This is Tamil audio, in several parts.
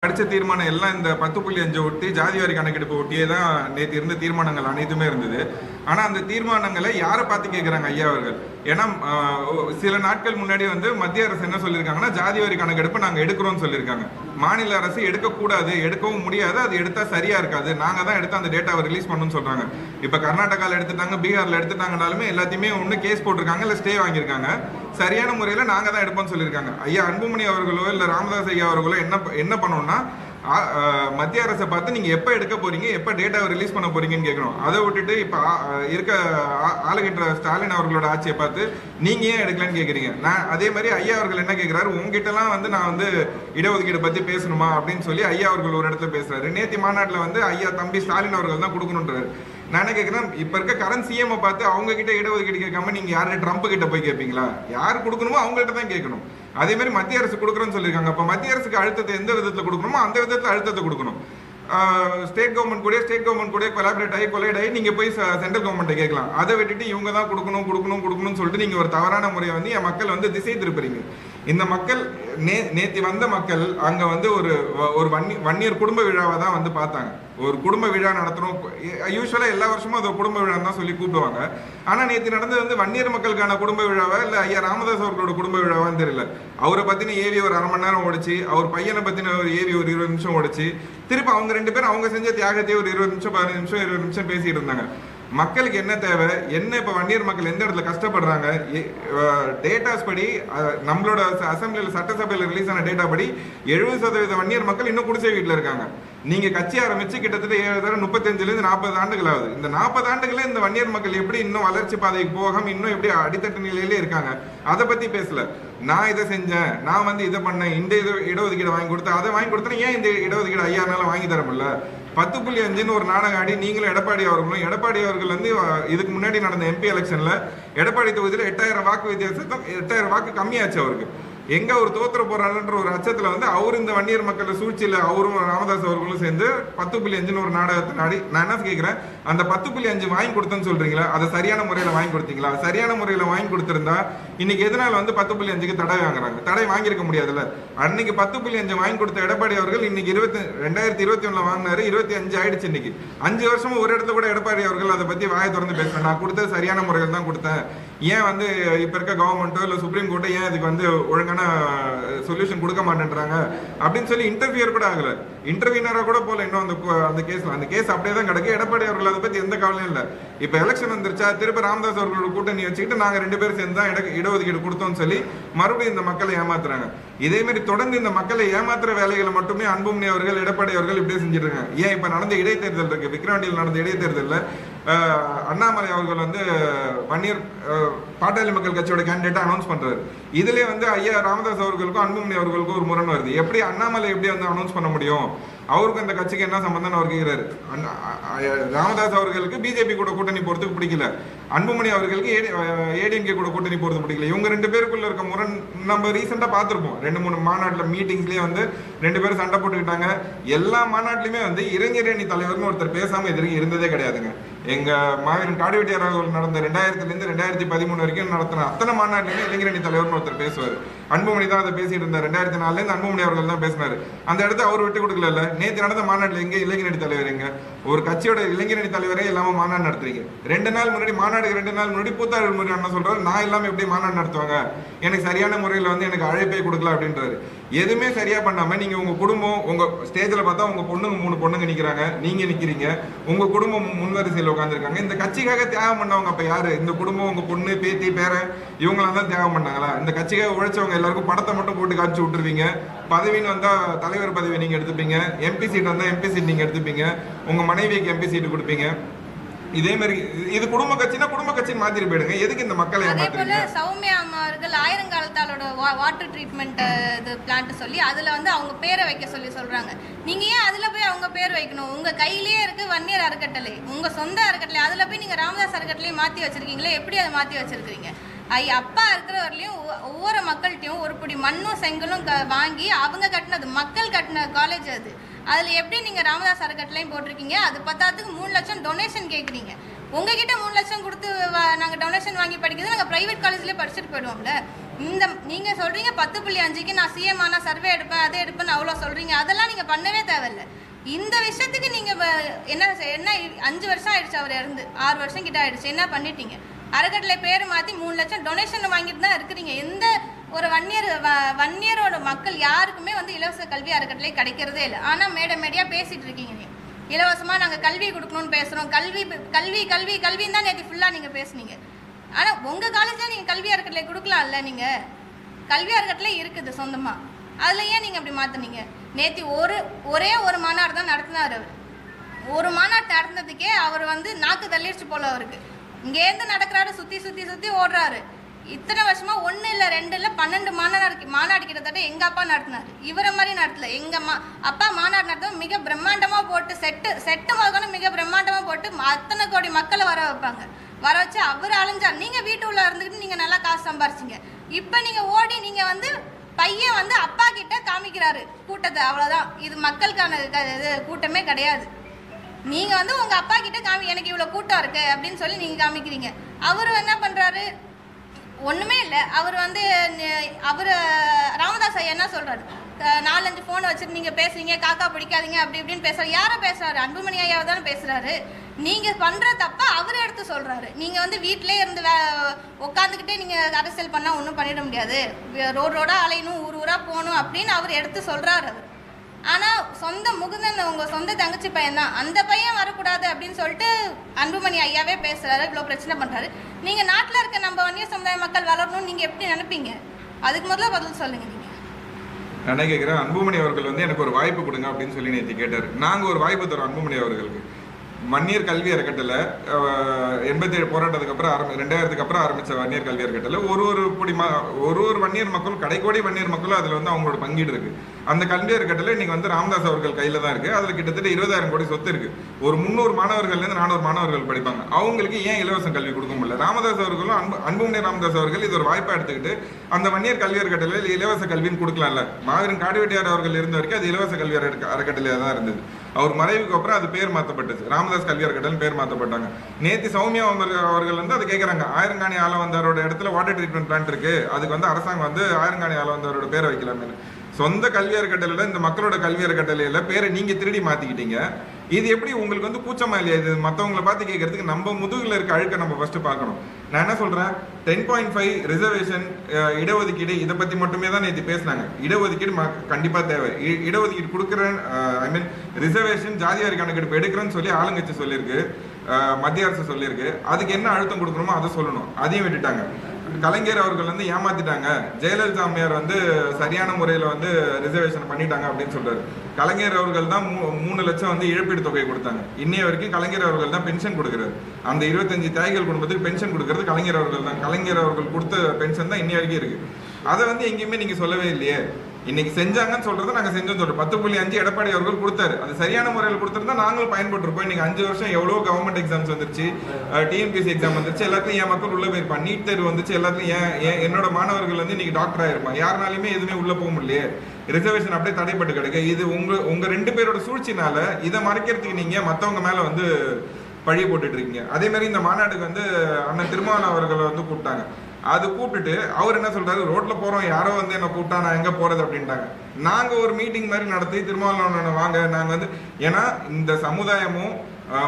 படிச்ச தீர்மானம் எல்லாம் இந்த 10.5 ஒட்டி ஜாதிவாரி கணக்கெடுப்பு ஒட்டியே தான் நேற்று இருந்த தீர்மானங்கள் அனைத்துமே இருந்தது. ஆனால் அந்த தீர்மானங்களை யாரை பார்த்து கேட்குறாங்க ஐயா அவர்கள்? ஏன்னா சில நாட்கள் முன்னாடி வந்து மத்திய அரசு என்ன சொல்லியிருக்காங்கன்னா, ஜாதிவாரி கணக்கெடுப்பு நாங்கள் எடுக்கிறோம்னு சொல்லியிருக்காங்க. மாநில அரசு எடுக்கக்கூடாது, எடுக்கவும் முடியாது, அது எடுத்தால் சரியா இருக்காது, நாங்கள் தான் எடுத்து அந்த டேட்டாவை ரிலீஸ் பண்ணணும்னு சொல்றாங்க. இப்போ கர்நாடகாவில் எடுத்துட்டாங்க, பீகாரில் எடுத்துட்டாங்கனாலுமே எல்லாத்தையுமே ஒன்று கேஸ் போட்டிருக்காங்க, இல்லை ஸ்டே வாங்கியிருக்காங்க. சரியான முறையில் நாங்கள் தான் எடுப்போம்னு சொல்லியிருக்காங்க. ஐயா அன்புமணி அவர்களோ இல்லை ராமதாஸ் ஐயா அவர்களோ என்ன பண்ணணும்னா, மத்திய அரசை பார்த்து நீங்க எப்ப எடுக்க போறீங்க, எப்ப டேட்டாவை ரிலீஸ் பண்ண போறீங்கன்னு கேட்கணும். அதை விட்டுட்டு இப்ப இருக்க ஆளுகின்ற ஸ்டாலின் அவர்களோட ஆட்சியை பார்த்து நீங்க ஏன் எடுக்கலன்னு கேட்குறீங்க. நான் அதே மாதிரி ஐயா அவர்கள் என்ன கேட்கிறாரு, உங்ககிட்ட எல்லாம் வந்து நான் வந்து இடஒதுக்கீடு பத்தி பேசணுமா அப்படின்னு சொல்லி ஐயா அவர்கள் ஒரு இடத்துல பேசுறாரு. நேற்று மாநாட்டில் வந்து ஐயா தம்பி ஸ்டாலின் அவர்கள் தான் கொடுக்கணுன்றாரு. நான் என்ன கேட்குறேன், இப்போ இருக்க கரண்ட் சிஎம் பார்த்து அவங்க கிட்ட இடஒதுக்கீடு கேட்காம நீங்க யாரு ட்ரம்ப் கிட்ட போய் கேட்பீங்களா? யார் கொடுக்கணுமோ அவங்கள்ட்ட தான் கேட்கணும். அதே மாதிரி மத்திய அரசு கொடுக்குறோன்னு சொல்லியிருக்காங்க. அப்போ மத்திய அரசுக்கு அழுத்தத்தை எந்த விதத்தில் கொடுக்கணுமோ அந்த விதத்தில் அழுத்தத்தை கொடுக்கணும். ஸ்டேட் கவர்மெண்ட் கூட கொலாபரேட் ஆகி கொலைட் ஆகி நீங்க போய் சென்ட்ரல் கவர்மெண்ட்டை கேட்கலாம். அதை விட்டுட்டு இவங்க தான் கொடுக்கணும்னு சொல்லிட்டு நீங்க ஒரு தவறான முறையை வந்து என் மக்கள் வந்து திசை திருப்புறீங்க. இந்த மக்கள் நேத்தி வந்த மக்கள் அங்க வந்து ஒரு வன்னியர் குடும்ப விழாவை தான் வந்து பார்த்தாங்க. ஒரு குடும்ப விழா நடத்துறோம், யூஸ்வலா எல்லா வருஷமும் அது குடும்ப விழா தான் சொல்லி கூப்பிடுவாங்க. ஆனா நேற்று நடந்தது வந்து வன்னியர் மக்களுக்கான குடும்ப விழாவா இல்ல ஐயா ராமதாஸ் அவர்களோட குடும்ப விழாவான்னு தெரியல. அவரை பத்தின ஏவி ஒரு 1/2 மணி நேரம் ஓடிச்சு, அவர் பையனை பத்தின ஒரு ஏவி ஒரு 20 நிமிஷம் ஓடிச்சு. திருப்பி அவங்க 2 பேரும் அவங்க செஞ்ச தியாகத்தையே ஒரு 20 நிமிஷம் 15 நிமிஷம் பேசிட்டு இருந்தாங்க. மக்களுக்கு என்ன தேவை, என்ன இப்போ வன்னியர் மக்கள் எந்த இடத்துல கஷ்டப்படுறாங்க? டேட்டாஸ் படி நம்மளோட அசம்பிளியில் சட்டசபையில் ரிலீஸ் ஆன டேட்டா படி 70% வன்னியர் மக்கள் இன்னும் குடிசை வீட்டில் இருக்காங்க. நீங்க கட்சி ஆரம்பிச்சு கிட்டத்தட்ட 35 40 ஆண்டுகள் ஆகுது. இந்த 40 ஆண்டுகளே இந்த வன்னியர் மக்கள் எப்படி இன்னும் வளர்ச்சி பாதைக்கு போகாம இன்னும் எப்படி அடித்தட்டு நிலையிலே இருக்காங்க? அதை பத்தி பேசல. நான் இதை செஞ்சேன், நான் வந்து இதை பண்ணேன், இந்த இடஒதுக்கீடு வாங்கி கொடுத்தேன், அதை வாங்கி கொடுத்தேன், ஏன் இந்த இடஒதுக்கீடு ஐயானால வாங்கி தர முடியல? 10.5 ஒரு நாடகம் ஆடி நீங்களும் எடப்பாடி அவர்கள் வந்து இதுக்கு முன்னாடி நடந்த எம்பி எலெக்ஷன்ல எடப்பாடி தொகுதியில் 8000 வாக்கு வித்தியாசம், 8000 வாக்கு கம்மியாச்சு அவருக்கு. எங்க அவர் தோத்துற போறாருன்ற ஒரு அச்சத்துல வந்து அவர் இந்த வன்னியர் மக்கள் சூழ்ச்சியில அவரும் ராமதாஸ் அவர்களும் சேர்ந்து 10.5 ஒரு நாடகத்தை நாடி. நான் என்ன கேட்கிறேன், அந்த 10.5 வாங்கி கொடுத்தேன்னு சொல்றீங்களா, அதை சரியான முறையில வாங்கி கொடுத்தீங்களா? சரியான முறையில வாங்கி கொடுத்திருந்தா இன்னைக்கு எதனால வந்து 10.5க்கு தடை வாங்குறாங்க? தடை வாங்கியிருக்க முடியாதுல்ல. அன்னைக்கு 10.5 வாங்கி கொடுத்த எடப்பாடி அவர்கள் இன்னைக்கு 2021 வாங்கினாரு, 25 ஆயிடுச்சு. இன்னைக்கு 5 வருஷமும் ஒரு இடத்துல கூட எடப்பாடி அவர்கள் அதை பத்தி வாயை திறந்து பேசுறேன். நான் கொடுத்தது சரியான முறையில் தான் கொடுத்தேன், ஏன் வந்து இப்ப இருக்க கவர்மெண்ட்டோ இல்ல சுப்ரீம் கோர்ட்டோ ஏன் இதுக்கு வந்து ஒழுங்கான சொல்யூஷன் கொடுக்க மாட்டேன்றாங்க அப்படின்னு சொல்லி இன்டர்வியூர் கூட ஆகல, இன்டர்வியூனரா கூட போல இன்னும் அந்த கேஸ் அப்படியே தான் கிடக்கு. எடப்பாடி அவர்கள் அதை பத்தி எந்த கவலையும் இல்லை. இப்ப எலெக்ஷன் வந்துருச்சா, திருப்பி ராமதாஸ் அவர்களோட கூட்டணி வச்சுக்கிட்டு நாங்க 2 பேரும் சேர்ந்து தான் இடஒதுக்கீடு கொடுத்தோம்னு சொல்லி மறுபடியும் இந்த மக்களை ஏமாத்துறாங்க. இதே மாதிரி தொடர்ந்து இந்த மக்களை ஏமாத்துற வேலைகளை மட்டுமே அன்புமணி அவர்கள் எடப்பாடி அவர்கள் இப்படியே செஞ்சுட்டு இருக்காங்க. ஏன் இப்ப நடந்த இடைத்தேர்தல் இருக்கு, விக்கிரவாண்டியில் நடந்த இடைத்தேர்தலில் அண்ணாமலை அவர்கள் வந்து வன்னியர் பாட்டாளி மக்கள் கட்சியோட கேண்டிடேட்டா அனௌன்ஸ் பண்றாரு. இதுல வந்து ஐயா ராமதாஸ் அவர்களுக்கும் அன்புமணி அவர்களுக்கும் ஒரு முரண் வருது. எப்படி அண்ணாமலை எப்படி வந்து அனௌன்ஸ் பண்ண முடியும், அவருக்கு அந்த கட்சிக்கு என்ன சம்பந்தம் அவர் கேட்கிறாரு. ராமதாஸ் அவர்களுக்கு பிஜேபி கூட கூட்டணி போறதுக்கு பிடிக்கல, அன்புமணி அவர்களுக்கு ஏடிஎம்கே கூட கூட்டணி போறது பிடிக்கல. இவங்க 2 பேருக்குள்ள இருக்க முரண் நம்ம ரீசெண்டா பார்த்திருப்போம். 2-3 மாநாட்டுல மீட்டிங்ஸ்லயே வந்து 2 பேரும் சண்டை போட்டுக்கிட்டாங்க. எல்லா மாநாட்டிலுமே வந்து இளைஞரணி தலைவர்னு ஒருத்தர் பேசாம இது இருந்ததே கிடையாதுங்க. எங்க மாவீரன் காடுவெட்டியார் அவர்கள் நடந்த 2000 2013 வரைக்கும் நடத்தின அத்தனை மாநாட்டிலுமே இளைஞரணி தலைவர்னு ஒருத்தர் பேசுவார். அன்புமணி தான் அதை பேசிட்டு இருந்தார். 2004 அன்புமணி அவர்கள் தான் பேசினாரு. அந்த இடத்த அவர் விட்டு கொடுக்கல. நேற்று நடந்த மாநாட்டில் எங்க இளைஞரணி தலைவர், எங்க ஒரு கட்சியோட இளைஞரணி தலைவரே இல்லாம மாநாடு நடத்துறீங்க? 2 நாள் முன்னாடி மாநாடுக்கு 2 நாள் முன்னாடி பூத்தாள் முறை என்ன சொல்றாரு, நான் இல்லாம எப்படி மாநாடு நடத்துவாங்க, எனக்கு சரியான முறையில் வந்து எனக்கு அழைப்பே கொடுக்கல அப்படின்றாரு. எதுவுமே சரியா பண்ணாம நீங்க உங்க குடும்பம், உங்க ஸ்டேஜ்ல பார்த்தா உங்க பொண்ணுங்க 3 பொண்ணுங்க நிக்கிறாங்க, நீங்க நிக்கிறீங்க, உங்க குடும்பம் முன்வரிசையில் உட்காந்துருக்காங்க. இந்த கட்சிக்காக தியாகம் பண்ணவங்க அப்ப யாரு? இந்த குடும்பம், உங்க பொண்ணு, பேத்தி, பேரன், இவங்களாம் தான் தியாகம் பண்ணாங்களா? இந்த கட்சிக்காக உழைச்சவங்க எல்லாருக்கும் படத்தை மட்டும் போட்டு காட்சி விட்டுருவீங்க. பதவின்னு வந்தா தலைவர் பதவி நீங்க எடுத்துப்பீங்க, எம்பி சீட் வந்தா எம்பி சீட் நீங்க எடுத்துப்பீங்க, உங்க மனைவிக்கு எம்பி சீட் கொடுப்பீங்க. இதே மாதிரி இது குடும்ப கட்சின்னு மாத்திட்டு போயிடுங்க. எதுக்கு இந்த மக்களை ஏமாத்துறீங்க? சௌமியா அம்மா அவர்கள் ஆயிரங்காலத்தாலோட வாட்டர் ட்ரீட்மெண்ட் இது பிளான்ட் சொல்லி அதுல வந்து அவங்க பேரை வைக்க சொல்றாங்க. நீங்க ஏன் அதுல போய் அவங்க பேர் வைக்கணும்? உங்க கையிலேயே இருக்கு வன்னியர் அறக்கட்டளை, உங்க சொந்த அறக்கட்டளை, அதுல போய் நீங்க ராமதாஸ் அறக்கட்டளையை மாத்தி வச்சிருக்கீங்களே, எப்படி அதை மாத்தி வச்சிருக்கீங்க? அப்பா இருக்கிற வரலையும் ஒவ்வொரு மக்கள்கிட்டையும் ஒரு பிடி மண்ணும் செங்கலும் வாங்கி அவங்க கட்டினது, மக்கள் கட்டின காலேஜ் அது. அதில் எப்படி நீங்கள் ராமதாஸ் அறக்கட்டளையும் போட்டிருக்கீங்க? அது 10,000க்கு 3 லட்சம் டொனேஷன் கேட்குறீங்க. உங்ககிட்ட 3 லட்சம் கொடுத்து நாங்கள் டொனேஷன் வாங்கி படிக்கிறது, நாங்கள் ப்ரைவேட் காலேஜ்லேயே படிச்சுட்டு போயிடுவோம்ல. நீங்க சொல்றீங்க 10.5க்கு நான் சிஎம் ஆனா சர்வே எடுப்பேன் அதை எடுப்பேன்னு அவ்வளோ சொல்றீங்க. அதெல்லாம் நீங்க பண்ணவே தேவையில்லை. இந்த விஷயத்துக்கு நீங்க என்ன 5 வருஷம் ஆயிடுச்சு அவர் இறந்து, 6 வருஷம் கிட்ட ஆயிடுச்சு. என்ன பண்ணிட்டீங்க? அறக்கட்டளை பேர் மாற்றி 3 லட்சம் டொனேஷன் வாங்கிட்டு தான் இருக்கிறீங்க. எந்த ஒரு வன்னியரோட மக்கள் யாருக்குமே இலவச கல்வி அறக்கட்டளை கிடைக்கிறதே இல்லை. ஆனால் மேடையா பேசிட்டு இருக்கீங்க. நீங்க இலவசமாக நாங்கள் கல்வி கொடுக்கணும்னு பேசுகிறோம். கல்வி கல்வி கல்வி கல்வின்னு தான் நேற்று ஃபுல்லாக நீங்கள் பேசுனீங்க. ஆனால் உங்கள் காலேஜில் நீங்கள் கல்வி அறக்கட்டளை கொடுக்கலாம்ல. நீங்கள் கல்வி அறக்கட்டளை இருக்குது சொந்தமாக, அதில் ஏன் நீங்கள் அப்படி மாற்றினீங்க? நேற்று ஒரே ஒரு மாநாடு தான் நடத்தினார். அவர் ஒரு மாநாடு நடந்ததுக்கே அவர் நாக்கு தள்ளிடுச்சு போல. அவருக்கு இங்கேருந்து நடக்கிறாரு, சுற்றி ஓடுறாரு. இத்தனை வருஷமா 1 இல்லை 2 இல்லை 12 மாநாடு கிட்டத்தட்ட எங்கள் அப்பா நடத்தினார். இவரை மாதிரி நடத்தல. எங்கள் அப்பா மாநாடு நடத்த மிக பிரம்மாண்டமாக போட்டு செட்டு முதல்ல மிக பிரம்மாண்டமாக போட்டு அத்தனை கோடி மக்களை வர வைப்பாங்க. வர வச்சு அவர் அழிஞ்சார். நீங்கள் வீட்டு உள்ள இருந்துக்கிட்டு நீங்கள் நல்லா காசு சம்பாரிச்சிங்க. இப்போ நீங்கள் ஓடி நீங்கள் பையன் அப்பா கிட்ட காமிக்கிறாரு கூட்டத்தை. அவ்வளோதான். இது மக்களுக்கான கூட்டமே கிடையாது. நீங்கள் உங்கள் அப்பா கிட்ட எனக்கு இவ்வளோ கூட்டம் இருக்கு அப்படின்னு சொல்லி நீங்கள் காமிக்கிறீங்க. அவர் என்ன பண்ணுறாரு? ஒன்றுமே இல்லை. அவர் அவர் ராமதாஸ் ஐயா என்ன சொல்கிறாரு? 4-5 ஃபோன் வச்சுட்டு நீங்கள் பேசுறீங்க, காக்கா பிடிக்காதீங்க அப்படி இப்படின்னு பேசுகிறாரு. யாரை பேசுகிறாரு? அன்புமணி ஐயாவை தானே பேசுகிறாரு. நீங்கள் பண்ணுற தப்பா அவர் எடுத்து சொல்கிறாரு. நீங்கள் வீட்டிலே இருந்து உட்காந்துக்கிட்டே நீங்கள் அரசியல் பண்ணால் ஒன்றும் பண்ணிட முடியாது, ரோடாக அலையணும், ஊராக போகணும் அப்படின்னு அவர் எடுத்து சொல்கிறாரு. அவர் ஆனால் சொந்த முகுந்தன் உங்கள் சொந்த தங்கச்சி பையன் தான், அந்த பையன் வரக்கூடாது அப்படின்னு சொல்லிட்டு அன்புமணி ஐயாவே பேசுகிறாரு. இவ்வளோ பிரச்சனை பண்ணுறாரு. நீங்கள் நாட்டில் இருக்க நம்ம வன்னியர் சமுதாய மக்கள் வளரணும்னு நீங்கள் எப்படி நினைப்பீங்க? அதுக்கு முதல்ல பதில் சொல்லுங்கள். நீங்கள் என்ன கேட்குறேன்? அன்புமணி அவர்கள் எனக்கு ஒரு வாய்ப்பு கொடுங்க அப்படின்னு சொல்லி நேற்று கேட்டார். நாங்கள் ஒரு வாய்ப்பு தரோம் அன்புமணி அவர்களுக்கு. வன்னியர் கல்வி அறக்கட்டளை 87 போராட்டத்துக்கு அப்புறம் 2000க்கு அப்புறம் ஆரம்பித்த வன்னியர் கல்வி அறக்கட்டளை ஒரு வன்னியர் மக்களும் கடைக்கோடி வன்னியர் மக்களும் அதில் அவங்களோட பங்கீடு இருக்குது. அந்த கல்வி அறக்கட்டளை இன்னைக்கு ராமதாஸ் அவர்கள் கையில் தான் இருக்குது. அதில் கிட்டத்தட்ட 20,000 கோடி சொத்து இருக்குது. ஒரு 300 மாணவர்கள்லேருந்து 400 மாணவர்கள் படிப்பாங்க. அவங்களுக்கு ஏன் இலவச கல்வி கொடுக்க முடியல? ராமதாஸ் அவர்களும் அன்புமணி ராமதாஸ் அவர்கள் இது ஒரு வாய்ப்பாக எடுத்துக்கிட்டு அந்த வன்னியர் கல்வி அறக்கட்டளையில் இலவச கல்வின்னு கொடுக்கலாம்ல. மாவீரன் காடுவெட்டியார் அவர்கள் இருந்த வரைக்கும் அது இலவச கல்வி அறக்கட்டளையாக தான் இருந்தது. அவர் மறைவுக்கு அப்புறம் அது பேர் மாற்றப்பட்டது, ராமதாஸ் கல்வி அறக்கட்டளை பேர் மாற்றப்பட்டாங்க. நேற்று சௌமியா அவர்கள் அதை கேட்குறாங்க. ஆயிரங்காணி ஆளவந்தாரோட இடத்துல வாட்டர் ட்ரீட்மெண்ட் பிளான்ட் இருக்கு, அதுக்கு அரசாங்கம் ஆயிரங்காணி ஆளவந்தாரோட பேரை வைக்கலாம்னு. சொந்த கல்வி அறக்கட்டளையில இந்த மக்களோட கல்வி அறக்கட்டளையில பேரை நீங்க திருடி மாத்திக்கிட்டீங்க. இது எப்படி உங்களுக்கு கூச்சமா இல்லையா? இது மற்றவங்களை பார்த்து கேட்கறதுக்கு நம்ம முதுகுல இருக்க அழுக்க நம்ம ஃபர்ஸ்ட் பார்க்கணும். நான் என்ன சொல்றேன், 10.5 ரிசர்வேஷன் இடஒதுக்கீடு இதை பத்தி மட்டுமே தான் நேற்று பேசினாங்க. இடஒதுக்கீடு கண்டிப்பா தேவை. இடஒதுக்கீடு கொடுக்குறேன், ரிசர்வேஷன் ஜாதிவாரி கணக்கெடுப்பு எடுக்கிறேன்னு சொல்லி ஆளுங்கட்சி சொல்லியிருக்கு, மத்திய அரசு சொல்லியிருக்கு. அதுக்கு என்ன அழுத்தம் கொடுக்கணுமோ அதை சொல்லணும். அதையும் விட்டுட்டாங்க. கலைஞர் அவர்கள் ஏமாத்திட்டாங்க. ஜெயலலிதா அம்மையார் சரியான முறையில் ரிசர்வேஷன் பண்ணிட்டாங்க அப்படின்னு சொல்றாரு. கலைஞர் அவர்கள் தான் 3 லட்சம் இழப்பீடு தொகை கொடுத்தாங்க. இன்னைய வரைக்கும் கலைஞர் அவர்கள் தான் பென்ஷன் கொடுக்குறாரு. அந்த 25 தியாகிகள் குடும்பத்துக்கு பென்ஷன் கொடுக்கறது கலைஞர் அவர்கள் தான். கலைஞர் அவர்கள் கொடுத்த பென்ஷன் தான் இன்னைய வரைக்கும் இருக்கு. அதை எங்கேயுமே நீங்க சொல்லவே இல்லையே. இன்னைக்கு செஞ்சாங்கன்னு சொல்றது நாங்க செஞ்சோம்னு சொல்றோம். 10.5 எடப்பாடி அவர்கள் கொடுத்தாரு. அது சரியான முறையில் கொடுத்திருந்தா நாங்களும் பயன்பட்டுருப்போம். இன்னைக்கு 5 வருஷம் எவ்வளவு கவர்மெண்ட் எக்ஸாம்ஸ் வந்துருச்சு, டிஎன்பிஎஸ்சி எக்ஸாம் வந்துருச்சு, எல்லாத்தையும் என் மக்கள் உள்ள போயிருப்பான். நீட் தேர்வு வந்துச்சு, எல்லாத்தையும் என்னோட மாணவர்கள் இன்னைக்கு டாக்டர் ஆயிருப்பான். யாருனாலுமே எதுவுமே உள்ள போக முடியலையே. ரிசர்வேஷன் அப்படியே தடைப்பட்டு கிடக்கு. இது உங்க 2 பேரோட சூழ்ச்சினால இதை மறைக்கிறதுக்கு நீங்க மத்தவங்க மேல பழி போட்டுட்டு இருக்கீங்க. அதே மாதிரி இந்த மாநாட்டுக்கு அண்ணன் திருமாவளவன் அவர்களை கூப்பிட்டாங்க. அது கூப்பிட்டுட்டு அவர் என்ன சொல்றாரு, ரோட்ல போறோம் யாரோ என்ன கூப்பிட்டா நான் எங்க போறது அப்படின்ட்டாங்க. நாங்க ஒரு மீட்டிங் மாதிரி நடத்தி திருமாவளவன் வாங்க நாங்க ஏன்னா இந்த சமுதாயமும்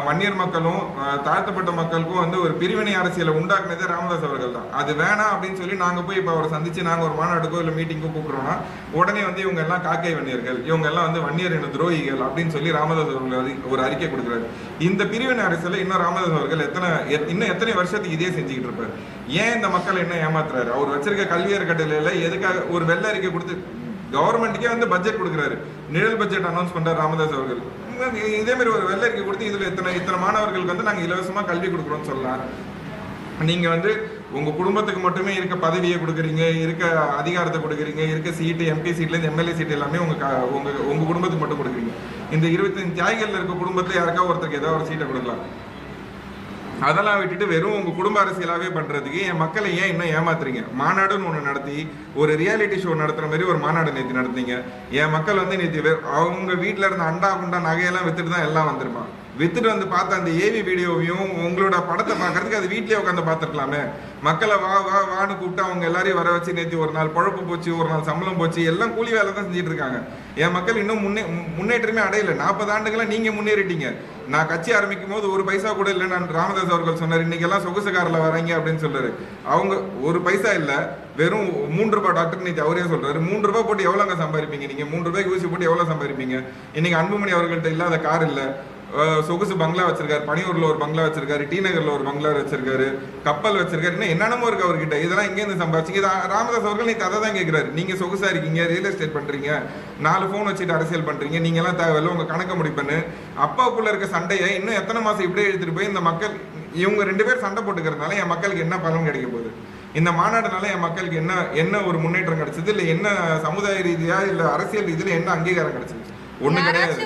வன்னியர் மக்களும் தாழ்த்தப்பட்ட மக்களுக்கும் ஒரு பிரிவினை அரசியலை உண்டாக்குனதே ராமதாஸ் அவர்கள் தான். அது வேணாம் அப்படின்னு சொல்லி நாங்க போய் இப்போ அவரை சந்திச்சு நாங்க ஒரு மாநாட்டுக்கோ இல்லை மீட்டிங்கோ கூப்பிடுறோம்னா உடனே இவங்க எல்லாம் காக்கை வன்னியர்கள், இவங்க எல்லாம் வன்னியர் இன துரோகிகள் அப்படின்னு சொல்லி ராமதாஸ் அவர்கள் ஒரு அறிக்கை கொடுக்குறாரு. இந்த பிரிவினை அரசியலை இன்னும் ராமதாஸ் அவர்கள் இன்னும் எத்தனை வருஷத்துக்கு இதே செஞ்சுக்கிட்டு இருப்பாரு? ஏன் இந்த மக்கள் என்ன ஏமாத்துறாரு? அவர் வச்சிருக்க கல்வி அறக்கட்டளையில எதுக்காக ஒரு வெள்ளை அறிக்கை கொடுத்து கவர்மெண்ட்டுக்கே பட்ஜெட் கொடுக்குறாரு, நிழல் பட்ஜெட் அனௌன்ஸ் பண்றாரு ராமதாஸ் அவர்கள். இதே மாதிரி ஒரு வெள்ளை அறிக்கை கொடுத்து இதுல இத்தனை மாணவர்களுக்கு நாங்க இலவசமா கல்வி கொடுக்குறோம்னு சொல்லலாம். நீங்க உங்க குடும்பத்துக்கு மட்டுமே இருக்க பதவியை கொடுக்குறீங்க, இருக்க அதிகாரத்தை கொடுக்குறீங்க, இருக்க சீட்டு எம்பி சீட்ல இருந்து எம்எல்ஏ சீட் எல்லாமே உங்க குடும்பத்துக்கு மட்டும் கொடுக்குறீங்க. இந்த 25 தியாகிகள் இருக்க குடும்பத்துல யாருக்கா ஒருத்தருக்கு ஏதாவது ஒரு சீட்டை கொடுக்கலாம். அதெல்லாம் விட்டுட்டு வெறும் உங்க குடும்ப அரசியலாவே பண்றதுக்கு என் மக்களை ஏன் இன்னும் ஏமாத்துறீங்க? மாநாடுன்னு ஒண்ணு நடத்தி ஒரு ரியாலிட்டி ஷோ நடத்துற மாதிரி ஒரு மாநாடு நேற்று நடத்தீங்க. என் மக்கள் நேற்று அவங்க வீட்டுல இருந்த அண்டா குண்டா நகையெல்லாம் வித்துட்டு தான் எல்லாம் வந்திருப்பான். வித்துட்டு பார்த்த அந்த ஏவி வீடியோவையும் உங்களோட படத்தை பார்க்கறதுக்கு அது வீட்லயே உட்காந்து பார்த்துருக்கலாமே. மக்களை வா வா வான்னு கூப்பிட்டு அவங்க எல்லாரையும் வர வச்சு நேற்று ஒரு நாள் பொழப்பு போச்சு, ஒரு நாள் சம்பளம் போச்சு, எல்லாம் கூலி வேலை தான் செஞ்சுட்டு இருக்காங்க. என் மக்கள் இன்னும் முன்னேற்றமே அடையல. 40 ஆண்டுகளா நீங்க முன்னேறிட்டீங்க. நான் கட்சி ஆரம்பிக்கும் போது ஒரு பைசா கூட இல்லை. நான் ராமதாஸ் அவர்கள் சொன்னார், இன்னைக்கு எல்லாம் சொகுசு காரில் வராங்க அப்படின்னு சொல்றாரு. அவங்க ஒரு பைசா இல்லை, வெறும் 3 ரூபாய். டாக்டர் நேற்று அவரே சொல்றாரு, 3 ரூபாய் போட்டு எவ்வளோங்க சம்பாதிப்பீங்க நீங்க? 3 ரூபாய்க்கு ஊசி போட்டு எவ்வளோ சம்பாதிப்பீங்க? இன்னைக்கு அன்புமணி அவர்கள்ட்ட இல்லாத கார் இல்லை, சொகுசு பங்களா வச்சிருக்காரு, பனியூர்ல ஒரு பங்களா வச்சிருக்காரு, டி நகர்ல ஒரு பங்களா வச்சிருக்காரு, கப்பல் வச்சிருக்காரு, இன்னும் என்னென்னமோ இருக்கு அவர்கிட்ட. இதெல்லாம் எங்கேருந்து சம்பாதிச்சிங்க? ராமதாஸ் அவர்கள் நீ அதை தான் கேட்கிறாரு. நீங்க சொகுசா இருக்கீங்க, ரியல் எஸ்டேட் பண்றீங்க, 4 போன் வச்சுட்டு அரசியல் பண்றீங்க, நீங்க எல்லாம் தேவையில்ல, உங்க கணக்க முடிப்பேன்னு அப்பாவுக்குள்ள இருக்க சண்டையை இன்னும் எத்தனை மாசம் இப்படியே எடுத்துட்டு போய் இந்த மக்கள் இவங்க 2 பேர் சண்டை போட்டுக்கிறதுனால என் மக்களுக்கு என்ன பலன் கிடைக்க போகுது? இந்த மாநாடுனால என் மக்களுக்கு என்ன ஒரு முன்னேற்றம் கிடைச்சது? இல்லை என்ன சமுதாய ரீதியா இல்லை அரசியல் ரீதியில என்ன அங்கீகாரம் கிடைச்சது? ஒண்ணு கிடையாது.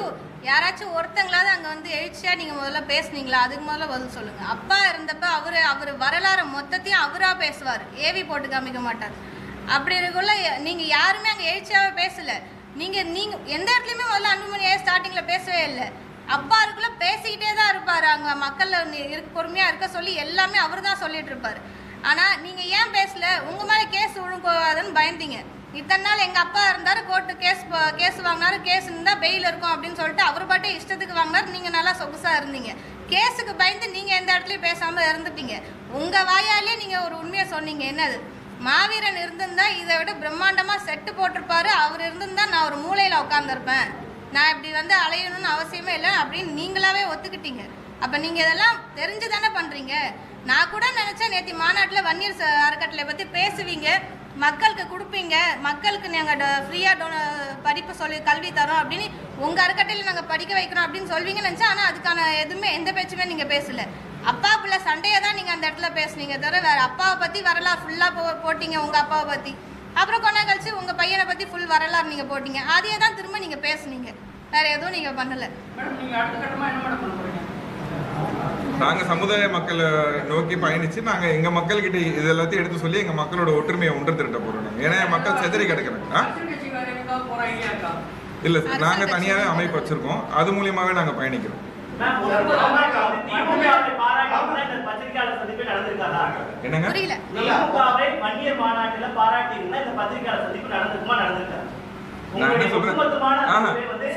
யாராச்சும் ஒருத்தங்களாவது அங்க வந்து எழுச்சியா நீங்க முதல்ல பேசுனீங்களா? அதுக்கு முதல்ல பதில் சொல்லுங்க. அப்பா இருந்தப்ப அவர் வரலாறு மொத்தத்தையும் அவரா பேசுவார், ஏவி போட்டு காமிக்க மாட்டார். அப்படி இருக்குள்ள நீங்க யாருமே அங்க எழுச்சியாவே பேசல. நீங்க எந்த இடத்துலயுமே முதல்ல அன்புமணியே ஸ்டார்டிங்ல பேசவே இல்லை. அப்பா இருக்குள்ள பேசிக்கிட்டே தான் இருப்பாரு. அங்க மக்கள்ல பொறுமையா இருக்க சொல்லி எல்லாமே அவர் தான் சொல்லிட்டு இருப்பாரு. ஆனா நீங்க ஏன் பேசல? உங்க மேல கேஸ் விழுங்கோதுன்னு பயந்தீங்க. இத்தனை நாள் எங்க அப்பா இருந்தாரு, கோர்ட்டு கேஸ் வாங்கினாரு, கேஸ் இருந்தா பெயில் இருக்கும் அப்படின்னு சொல்லிட்டு அவர் பாட்டே இஷ்டத்துக்கு வாங்கினாரு. நீங்க நல்லா சொகுசா இருந்தீங்க. கேஸுக்கு பயந்து நீங்க எந்த இடத்துலயும் பேசாம இருந்துட்டீங்க. உங்க வாயாலே நீங்க ஒரு உண்மையை சொன்னீங்க. என்னது? மாவீரன் இருந்திருந்தா இதை விட பிரம்மாண்டமா செட்டு போட்டிருப்பாரு. அவர் இருந்திருந்தா நான் ஒரு மூலையில உட்காந்துருப்பேன், நான் இப்படி வந்து அலையணும்னு அவசியமே இல்லை அப்படின்னு நீங்களாவே ஒத்துக்கிட்டீங்க. அப்ப நீங்க இதெல்லாம் தெரிஞ்சு தானே பண்றீங்க. நான் கூட நினைச்சேன் நேற்று மாநாட்டில் வன்னியர் அறக்கட்டளை பத்தி பேசுவீங்க, மக்களுக்கு கொடுப்பீங்க, மக்களுக்கு நாங்கள் ஃப்ரீயாக படிப்பு சொல்லி கல்வி தரோம் அப்படின்னு உங்கள் அறக்கட்டையில் நாங்கள் படிக்க வைக்கிறோம் அப்படின்னு சொல்வீங்கன்னு நினச்சா. ஆனால் அதுக்கான எதுவுமே எந்த பேச்சுமே நீங்கள் பேசலை. அப்பா பிள்ளை சண்டையை தான் நீங்கள் அந்த இடத்துல பேசுனீங்க தவிர வேறு அப்பாவை பற்றி வரலாறு ஃபுல்லாக போட்டிங்க. உங்கள் அப்பாவை பற்றி அப்புறம் கொண்டா கழிச்சு உங்கள் பையனை பற்றி ஃபுல் வரலாறு நீங்கள் போட்டிங்க. அதையே தான் திரும்ப நீங்கள் பேசுனீங்க, வேறு எதுவும் நீங்கள் பண்ணலை. நாங்க சமுதாய மக்களை நோக்கி பயணிச்சு நாங்க எங்க மக்கள்கிட்ட இது எல்லாத்தையும் எடுத்து சொல்லி எங்க மக்களோட ஒற்றுமையை ஒன்று திரட்ட போறோம். ஏன்னா மக்கள் செதறி கிடக்குறாங்க. இல்ல சார், நாங்க தனியாவே அமைப்பு வச்சிருக்கோம், அது மூலியமாவே நாங்க பயணிக்கிறோம். என்னங்க? நான் என்ன சொல்றேன்,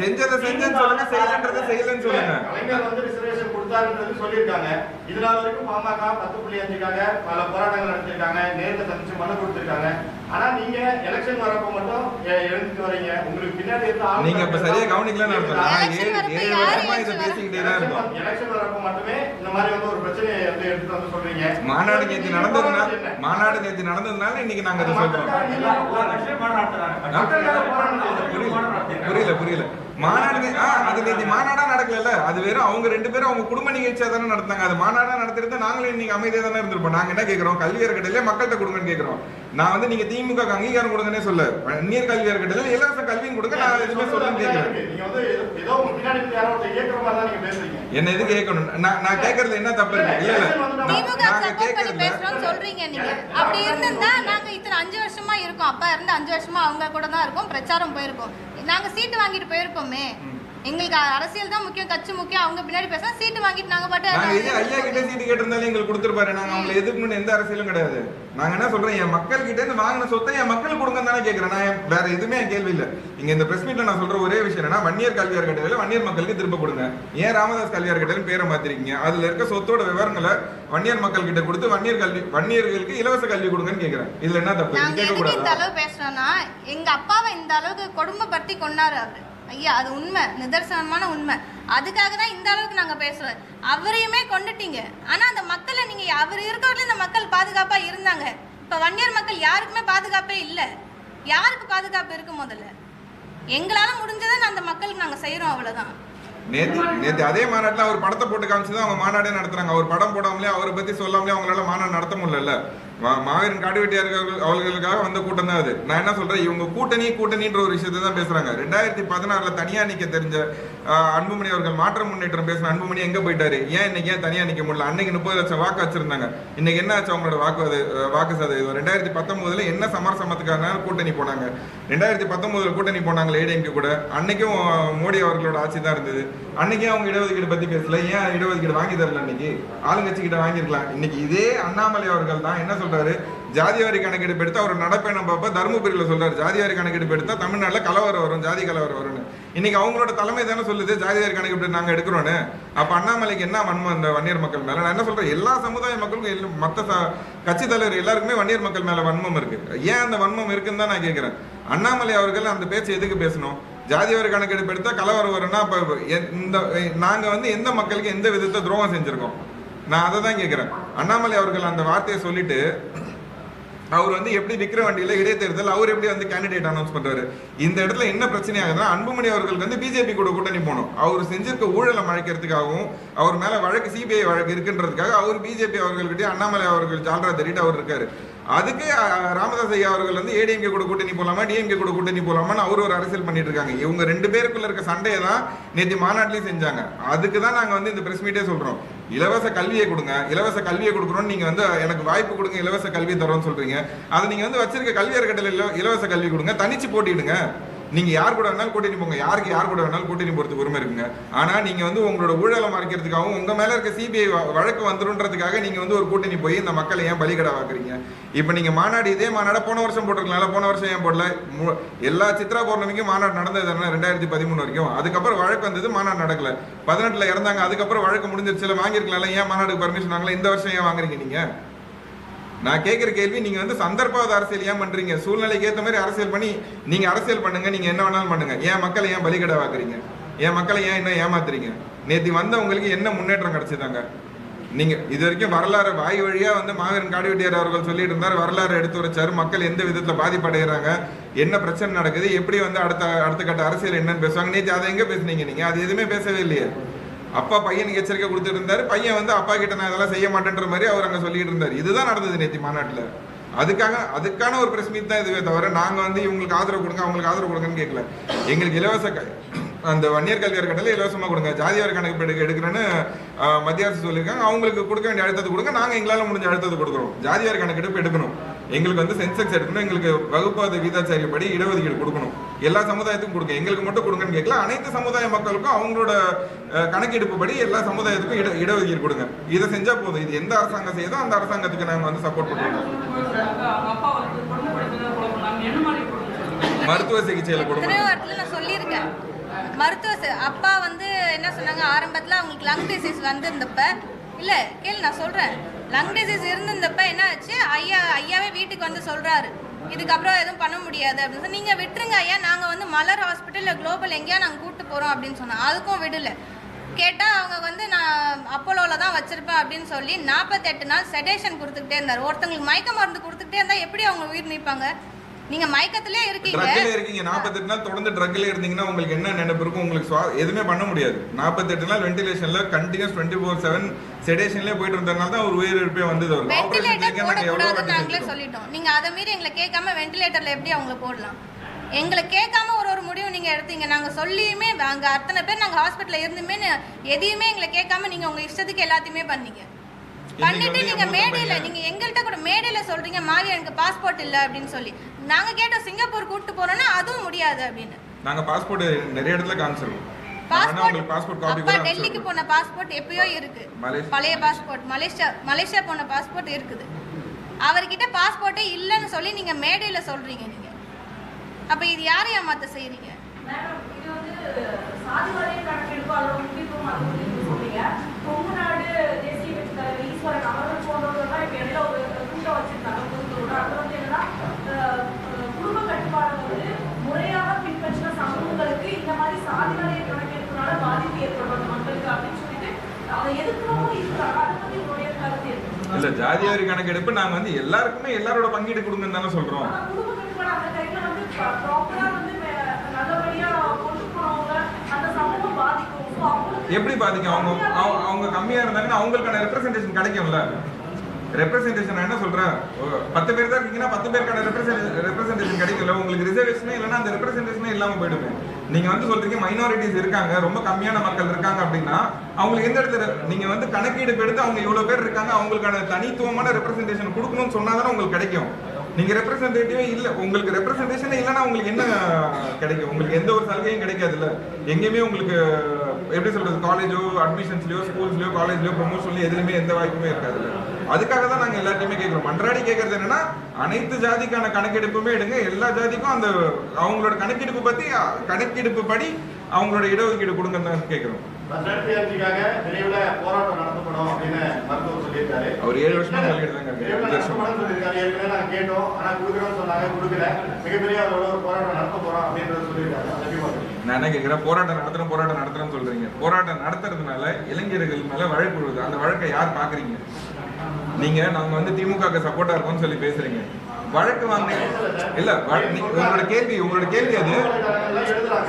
செஞ்சதை செஞ்சேன்னு சொல்லுங்க, செய்யலன்றதை செய்யலன்னு சொல்லுங்க. கலைஞர் வந்து ரிசர்வேஷன் கொடுத்தாருன்றது சொல்லியிருக்காங்க. இதனால வரைக்கும் பாமக 10.5க்காக பல போராட்டங்கள் நடத்திருக்காங்க, நேரில் சந்திச்சு மனு கொடுத்திருக்காங்க. ஆனா நீங்க எலெக்ஷன் வரப்போ மட்டும் எழுந்துட்டு வரீங்க. உங்களுக்கு பின்னாடி நீங்க இப்ப சரியா கவனிக்கலன்னு அர்த்தம். 7 வருஷமா இதை பேசிக்கிட்டே தான் இருக்கோம். எலெக்ஷன் வரப்போ மட்டுமே இந்த மாதிரி வந்து ஒரு பிரச்சனையை வந்து எடுத்துட்டு வந்து சொல்றீங்க. மாநாடு நேற்று நடந்ததுனால இன்னைக்கு நாங்க அதை சொல்றோம். புரியல மாநாடு அது நேற்று மாநாடா நடக்கல. அது வெறும் அவங்க 2 பேரும் அவங்க குடும்ப நிகழ்ச்சியா தானே நடத்தாங்க. அது மாநாடா நடத்திருந்தா நாங்களும் இன்னைக்கு அமைதியா தானே இருந்திருப்போம். நாங்க என்ன கேட்கிறோம்? கல்வி அறக்கட்டளையில மக்கள்கிட்ட கொடுங்கன்னு கேட்கிறோம். நான் வந்து நீங்க திமுக அங்கீகாரம் கொடுங்கன்னே சொல்ல, நீர் கல்வி அறக்கட்டளையில இலவச கல்வியும் கொடுங்க, நான் எதுவுமே சொல்லுன்னு கேட்கிறேன். என்ன எது கேட்கணும்? நான் கேட்கறது என்ன தப்பு இருக்கு? இல்ல நாங்க கேட்கறது சொல்றீங்க நீங்க. அப்படி இருந்தா நாங்க இத்தனை 5 வருஷமா இருக்கோம். அப்பா இருந்து 5 வருஷமா அவங்க கூட தான் இருக்கோம், பிரச்சாரம் போயிருக்கோம், நாங்க சீட்டு வாங்கிட்டு போயிருக்கோமே. எங்களுக்கு அரசியல் தான் முக்கியம், கட்சி முக்கியம். அவங்க பின்னாடி பேச சீட்டு வாங்கிட்டு நாங்க பாட்டு ஐயா கிட்ட சீட்டு கேட்டிருந்தாலும் எங்களுக்கு கொடுத்துருப்பாரு. நாங்க அவங்களை எதுக்குன்னு எந்த அரசியலும் கிடையாது. நாங்க என்ன சொல்றோம், என் மக்கள் கிட்ட இருந்து வாங்கின சொத்தை என் மக்களுக்கு கொடுங்க தானே கேட்கிறேன். நான் வேற எதுவுமே என் கேள்வி இல்லை. இங்க இந்த பிரஸ் மீட்ல நான் சொல்ற ஒரே விஷயம் என்னன்னா, வன்னியர் கல்வி அறக்கட்டளையில வன்னியர் மக்களுக்கு திரும்ப கொடுங்க. ஏன் ராமதாஸ் கல்வி அறக்கட்டளை பேரை மாத்திருக்கீங்க? அதுல இருக்க சொத்தோட விவரங்களை வன்னியர் மக்கள் கிட்ட கொடுத்து வன்னியர்களுக்கு இலவச கல்வி கொடுங்கன்னு கேட்கிறேன். இதுல என்ன தப்பு? இந்த அளவு பேசுறோம்னா எங்க அப்பாவை இந்த அளவுக்கு கொடுமைப்படுத்தி கொண்டாரு அவரு. ஐயா, அது உண்மை, நிதர்சனமான உண்மை. அதுக்காக தான் இந்த அளவுக்கு நாங்க பேசுறோம். அவரையுமே கொண்டுட்டீங்க. ஆனா அந்த மக்களை நீங்க அவர் இருக்கிறதுல இந்த மக்கள் பாதுகாப்பா இருந்தாங்க. இப்ப வன்னியர் மக்கள் யாருக்குமே பாதுகாப்பே இல்லை. யாருக்கு பாதுகாப்பு இருக்கு? முதல்ல எங்களால முடிஞ்சதை அந்த மக்களுக்கு நாங்க செய்யறோம், அவ்வளவுதான். நேற்று அதே மாநாட்டில் அவர் படத்தை போட்டு காமிச்சுதான் அவங்க மாநாடே நடத்துறாங்க. அவர் படம் போடாமலே அவரை பத்தி சொல்லாமலே அவங்களால மாநாடு நடத்த முடியல. மாவீரன் காடுவெட்டியார் அவர்களுக்காக வந்த கூட்டம் தான் அது. நான் என்ன சொல்றேன், இவங்க கூட்டணின்ற ஒரு விஷயத்தை தான் பேசுறாங்க. 2016 தனியா நிக்க தெரிஞ்ச அன்புமணி அவர்கள் மாற்றம் முன்னேற்றம் பேசின அன்புமணி எங்க போயிட்டாரு? ஏன் தனியா நிக்க முடியல? அன்னைக்கு 30 லட்சம் வாக்கு வச்சிருந்தாங்க. இன்னைக்கு என்ன ஆச்சு அவங்களோட வாக்கு சதவீதம்? 2019 என்ன சமரசமத்துக்காக கூட்டணி போனாங்க. 2019 கூட்டணி போனாங்க ஏடிஎம்கே கூட. அன்னைக்கும் மோடி அவர்களோட ஆட்சி தான் இருந்தது. அன்னைக்கே அவங்க இடஒதுக்கீடு பத்தி பேசல. ஏன் இடஒதுக்கீடு வாங்கி தரல? அன்னைக்கு ஆளுங்கட்சி கிட்ட வாங்கிருக்கலாம். இன்னைக்கு இதே அண்ணாமலை அவர்கள் தான் என்ன சொல்றாங்க, சொல்றாரு, ஜாதிவாரி கணக்கெடுப்பு எடுத்து அவர் நடப்பயணம் பார்ப்ப தருமபுரியில சொல்றாரு, ஜாதிவாரி கணக்கெடுப்பு எடுத்தா தமிழ்நாட்டில் கலவரம் வரும், ஜாதி கலவரம் வரும்னு. இன்னைக்கு அவங்களோட தலைமை தானே சொல்லுது ஜாதிவாரி கணக்கெடுப்பு நாங்க எடுக்கிறோன்னு. அப்ப அண்ணாமலைக்கு என்ன வன்மம் இந்த வன்னியர் மக்கள் மேல? நான் என்ன சொல்றேன், எல்லா சமுதாய மக்களுக்கும் மற்ற கட்சி தலைவர் எல்லாருக்குமே வன்னியர் மக்கள் மேல வன்மம் இருக்கு. ஏன் அந்த வன்மம் இருக்குன்னு தான் நான் கேட்கிறேன். அண்ணாமலை அவர்கள் அந்த பேச்சு எதுக்கு பேசணும்? ஜாதிவாரி கணக்கெடுப்பு எடுத்தா கலவரம் வரும்னா அப்ப இந்த நாங்க வந்து எந்த மக்களுக்கு எந்த விதத்தை துரோகம் செஞ்சிருக்கோம்? நான் அதை தான் கேட்கிறேன். அண்ணாமலை அவர்கள் அந்த வார்த்தையை சொல்லிட்டு அவர் வந்து எப்படி விக்கிர வண்டியில இடைத்தேர்தல் அவர் எப்படி வந்து கேண்டிடேட் அனௌன்ஸ் பண்றாரு? இந்த இடத்துல என்ன பிரச்சனை ஆகுதுன்னா, அன்புமணி அவர்களுக்கு வந்து பிஜேபி கூட கூட்டணி போகணும். அவர் செஞ்சிருக்க ஊழலை மழைக்கிறதுக்காகவும் அவர் மேல வழக்கு சிபிஐ வழக்கு இருக்குன்றதுக்காக அவர் பிஜேபி அவர்கள்கிட்ட அண்ணாமலை அவர்கள் ஜால்ரா தெரிவிட்டு அவர் இருக்காரு. அதுக்கு ராமதாஸ் ஐயா அவர்கள் வந்து ஏடிஎம்கே கூட கூட்டணி போலாமா டிஎம்கே கூட கூட்டணி போலாமான்னு அவர் ஒரு அரசியல் பண்ணிட்டு இருக்காங்க. இவங்க 2 பேருக்குள்ள இருக்க சண்டையை தான் நேற்று மாநாட்டிலையும் செஞ்சாங்க. அதுக்கு தான் நாங்கள் வந்து இந்த பிரஸ் மீட்டே சொல்றோம், இலவச கல்வியை கொடுங்க, இலவச கல்வியை கொடுக்குறோன்னு நீங்க வந்து எனக்கு வாய்ப்பு கொடுங்க, இலவச கல்வி தரோன்னு சொல்றீங்க. அதை நீங்க வந்து வச்சிருக்க கல்வி அறக்கட்டளையில் இலவச கல்வி கொடுங்க, தனிச்சு போட்டிடுங்க. நீங்க யார் கூட வேணாலும் கூட்டணி போங்க, யாருக்கு யார் கூட வேணாலும் கூட்டணி போறதுக்கு உரிமை இருக்குங்க. ஆனா நீங்க வந்து உங்களோட ஊழலை மறைக்கிறதுக்காகவும் உங்க மேல இருக்க சிபிஐ வழக்கு வந்துருன்றதுக்காக நீங்க வந்து ஒரு கூட்டணி போய் இந்த மக்களை ஏன் பலிகடா வாக்குறீங்க? இப்ப நீங்க மாநாடு இதே மாநாட போன வருஷம் போட்டிருக்கலாம், போன வருஷம் ஏன் போடல? எல்லா சித்ரா பௌர்ணமிக்கும் மாநாடு நடந்தது 2013 வரைக்கும். அதுக்கப்புறம் வழக்கு வந்தது, மாநாடு நடக்கல. 18ல இறந்தாங்க, அதுக்கப்புறம் வழக்கு முடிஞ்சிருச்சு, வாங்கிருக்கலாம். ஏன் மாநாடுக்கு பர்மிஷன் வாங்கல? இந்த வருஷம் ஏன் வாங்குறீங்க நீங்க? நான் கேட்கிற கேள்வி, நீங்க வந்து சந்தர்ப்பவாத அரசியல் ஏன் பண்றீங்க? சூழ்நிலைக்கு ஏற்ற மாதிரி அரசியல் பண்ணி நீங்க அரசியல் பண்ணுங்க, நீங்க என்ன வேணாலும் பண்ணுங்க. ஏன் மக்களை ஏன் பலிகடா வாக்குறீங்க? ஏன் மக்களை ஏன் இன்னும் ஏமாத்துறீங்க? நேற்று வந்தவங்களுக்கு என்ன முன்னேற்றம் கிடைச்சதாங்க? நீங்க இது வரைக்கும் வரலாறு வாய் வழியா வந்து மாவீரன் காடுவெட்டியார் அவர்கள் சொல்லிட்டு இருந்தார், வரலாறு எடுத்து வச்சாரு, மக்கள் எந்த விதத்துல பாதிப்படைகிறாங்க, என்ன பிரச்சனை நடக்குது, எப்படி வந்து அடுத்த கட்ட அரசியல் என்னன்னு பேசுவாங்க. நேற்று அதை எங்க பேசுனீங்க நீங்க? அது எதுவுமே பேசவே இல்லையே. அப்பா பையனுக்கு எச்சரிக்கை கொடுத்துட்டு இருந்தாரு, பையன் வந்து அப்பா கிட்ட நான் இதெல்லாம் செய்ய மாட்டேன்ற மாதிரி அவர் அங்க சொல்லிட்டு இருந்தாரு. இதுதான் நடந்தது நேற்று மாநாட்டில். அதுக்கான ஒரு பிரஸ் மீட் தான் இதுவே தவிர நாங்க வந்து இவங்களுக்கு ஆதரவு கொடுங்க அவங்களுக்கு ஆதரவு கொடுங்கன்னு கேட்கல. எங்களுக்கு இலவச அந்த வன்னியர் கல்வி அறக்கட்டளை இலவசமா கொடுங்க, ஜாதிவாரி கணக்கு எடுக்கிறேன்னு மத்திய அரசு சொல்லியிருக்காங்க, அவங்களுக்கு கொடுக்க வேண்டிய அழுத்தத்தை கொடுங்க, நாங்க எங்களால முடிஞ்ச அழுத்தத்தை கொடுக்குறோம். ஜாதிவாரி கணக்கெடுப்பு எடுக்கணும், எங்களுக்கு வந்து சென்செக்ஸ் எடுக்கணும், எங்களுக்கு வகுப்பாத விகிதாச்சாரியப்படி இடஒதுக்கீடு கொடுக்கணும், எல்லா சமுதாயத்துக்கும் கொடுங்க, எங்களுக்கு மட்டும் கொடுங்கன்னு கேட்கல. அனைத்து சமுதாய மக்களுக்கும் அவங்களோட கணக்கெடுப்பு படி எல்லா சமுதாயத்துக்கும் இடஒதுக்கீடு கொடுங்க. இதை செஞ்சா போதும். இது எந்த அரசாங்கம் செய்யுதோ அந்த அரசாங்கத்துக்கு நாங்க வந்து சப்போர்ட் பண்ணுவோம். மருத்துவ சிகிச்சையில கொடுக்கணும். நான் சொல்லியிருக்கேன், அப்பா வந்து என்ன சொன்னாங்க, ஆரம்பத்தில் அவங்களுக்கு லங் டிசீஸ் வந்திருந்தப்ப, இல்லை கேளு நான் சொல்கிறேன், லங் டிசீஸ் இருந்திருந்தப்ப என்ன ஆச்சு, ஐயாவே வீட்டுக்கு வந்து சொல்கிறாரு, இதுக்கப்புறம் எதுவும் பண்ண முடியாது அப்படின்னு சொல்லி, நீங்கள் விட்டுருங்க ஐயா, நாங்கள் வந்து மலர் ஹாஸ்பிட்டல் குளோபல் எங்கேயா நாங்கள் கூப்பிட்டு போகிறோம் அப்படின்னு சொன்னோம். அதுக்கும் விடலை. கேட்டால் அவங்க வந்து நான் அப்போலோவில் தான் வச்சுருப்பேன் அப்படின்னு சொல்லி 48 நாள் செடேஷன் கொடுத்துக்கிட்டே இருந்தார். ஒருத்தங்களுக்கு மயக்க மருந்து கொடுத்துக்கிட்டே இருந்தால் எப்படி அவங்க உயிர் நீப்பாங்க? நீங்க மயக்கத்திலே இருக்கீங்க, 48 நாள் தொடர்ந்து ட்ரக்ல இருந்தீங்கன்னா உங்களுக்கு என்ன நினைப்பு இருக்கும்? உங்களுக்கு எதுவுமே பண்ண முடியாது. 48 நாள் வென்டிலேஷன்ல கண்டினியூஸ் 24/7 செடேஷன்லயே போயிட்டு இருந்தனால தான் ஒரு உயிரிழப்பே வந்தது. வென்டிலேட்டர் போடக்கூடாதுன்னு நாங்களே சொல்லிட்டோம். நீங்க அதை மீறி எங்களை கேட்காம வென்டிலேட்டர்ல எப்படி அவங்கள போடலாம்? எங்களை கேட்காம ஒரு முடிவு நீங்க எடுத்தீங்க. நாங்க சொல்லியுமே அங்க அத்தனை பேர் நாங்க ஹாஸ்பிட்டல்ல இருந்துமே எதையுமே எங்களை கேட்காம நீங்க உங்க இஷ்டத்துக்கு எல்லாத்தையுமே பண்ணீங்க. பண்ணிட்டு நீங்க மேடையில நீங்க எங்கள்கிட்ட கூட மேடையில சொல்றீங்க மாவி எனக்கு பாஸ்போர்ட் இல்ல அப்படின்னு சொல்லி. நாங்க கேட்டோம் சிங்கப்பூர் கூட்டு போறோம்னா அதுவும் முடியாது அப்படின்னு. நாங்க பாஸ்போர்ட் நிறைய இடத்துல காமிச்சிருக்கோம். பாஸ்போர்ட் அப்பா டெல்லிக்கு போன பாஸ்போர்ட் எப்பயோ இருக்கு, பழைய பாஸ்போர்ட். மலேசியா போன பாஸ்போர்ட் இருக்குது. அவர்கிட்ட பாஸ்போர்ட்டே இல்லைன்னு சொல்லி நீங்க மேடையில சொல்றீங்க. நீங்க அப்ப இது யாரை ஏமாத்த செய்றீங்க? இல்ல ஜாதிவாரி கணக்கெடுப்பு நாங்க வந்து எல்லாருக்குமே எல்லாரோட பங்கீடு கொடுங்கன்னு தானே சொல்றோம். எப்படி பாதிக்கும்? அவங்க கம்மியா இருந்தாங்கன்னா அவங்களுக்கான ரெப்ரசன்டேஷன் கிடைக்கும்ல. ரெப்ரசன்டேஷன் என்ன சொல்றேன், 10 பேர் தான் இருக்கீங்கன்னா 10 பேருக்கான ரெப்ரசன்டேஷன் கிடைக்கல. உங்களுக்கு ரிசர்வேஷனே இல்லைன்னா அந்த ரெப்ரசன்டேஷனே இல்லாம போயிடுமே. நீங்க வந்து சொல்றீங்க மைனாரிட்டிஸ் இருக்காங்க, ரொம்ப கம்மியான மக்கள் இருக்காங்க அப்படின்னா அவங்களுக்கு எந்த இடத்துல நீங்க வந்து கணக்கீடு எடுத்து அவங்க இவ்வளவு பேர் இருக்காங்க அவங்களுக்கான தனித்துவமான ரெப்ரசன்டேஷன் கொடுக்கணும்னு சொன்னாதானே உங்களுக்கு கிடைக்கும். நீங்க ரெப்ரசன்டேட்டிவே இல்ல, உங்களுக்கு ரெப்ரசன்டேஷன் இல்லைன்னா உங்களுக்கு என்ன கிடைக்கும்? உங்களுக்கு எந்த ஒரு சலுகையும் கிடைக்காதுல்ல. எங்கேயுமே உங்களுக்கு எப்படி சொல்றது, காலேஜோ அட்மிஷன்ஸ்லயோ ஸ்கூல்ஸ்லயோ காலேஜ்லயோ ப்ரொமோஷன்லயோ எதுலையுமே எந்த வாய்ப்புமே இருக்காதுல்ல. அதுக்காக தான் நாங்க எல்லாத்தையுமே கேட்கிறோம். மன்றாடி கேட்கறது என்னன்னா, அனைத்து ஜாதிக்கான கணக்கெடுப்புமே எடுங்க, எல்லா ஜாதிக்கும் அந்த அவங்களோட கணக்கெடுப்பு படி அவங்களோட இடஒதுக்கீடு கொடுங்கன்னு தான் கேட்கிறோம். அவர் 7 வருஷமா சொல்லிட்டு தான் நான் என்ன கேட்கிறேன், போராட்டம் நடத்துறோம் சொல்றீங்க. போராட்டம் நடத்துறதுனால இளைஞர்கள் மேல வழக்கு விழுது. அந்த வழக்கை யார் பாக்குறீங்க? நீங்க நாங்க வந்து திமுக சப்போர்ட்டா இருக்கோம்னு சொல்லி பேசுறீங்க. வழக்கு வாங்க இல்ல, உங்களோட கேள்வி அது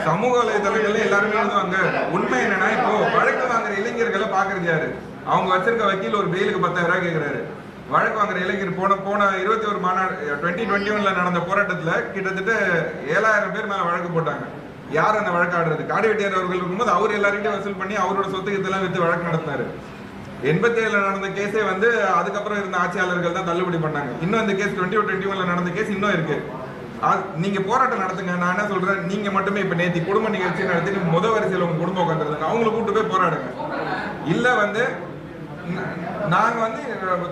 சமூக வலைதளங்கள்ல எல்லாருமே எழுதுவாங்க. உண்மை என்னன்னா, இப்போ வழக்கு வாங்குற இளைஞர்களை பாக்குறது யாரு? அவங்க வச்சிருக்க வக்கீல் ஒரு பெயிலுக்கு 10,000 ரூபாய் கேட்கிறாரு. வழக்கு வாங்குற இளைஞர் போன 21 மாநாடு 2021 நடந்த போராட்டத்துல கிட்டத்தட்ட 7000 பேர் மேல வழக்கு போட்டாங்க. யார் அந்த வழக்கு ஆடுறது? காடு வெட்டியார் அவர்கள் இருக்கும்போது அவர் எல்லார்கிட்டையும் வசூல் பண்ணி அவரோட சொத்து இதெல்லாம் வித்து வழக்கு நடத்தினாரு. 87 நடந்த கேஸே வந்து அதுக்கப்புறம் இருந்த ஆட்சியாளர்கள் தான் தள்ளுபடி பண்ணாங்க. இன்னும் இந்த கேஸ் 2021 நடந்த கேஸ் இன்னும் இருக்கு. நீங்க போராட்டம் நடத்துங்க. நான் என்ன சொல்றேன், நீங்க மட்டுமே இப்ப நேத்தி குடும்ப நிகழ்ச்சி நடத்திட்டு முத வரிசையில் உங்க குடும்பம் உட்காந்துருந்தாங்க, அவங்களை கூட்டு போய் போராடுங்க. இல்ல வந்து நாங்க வந்து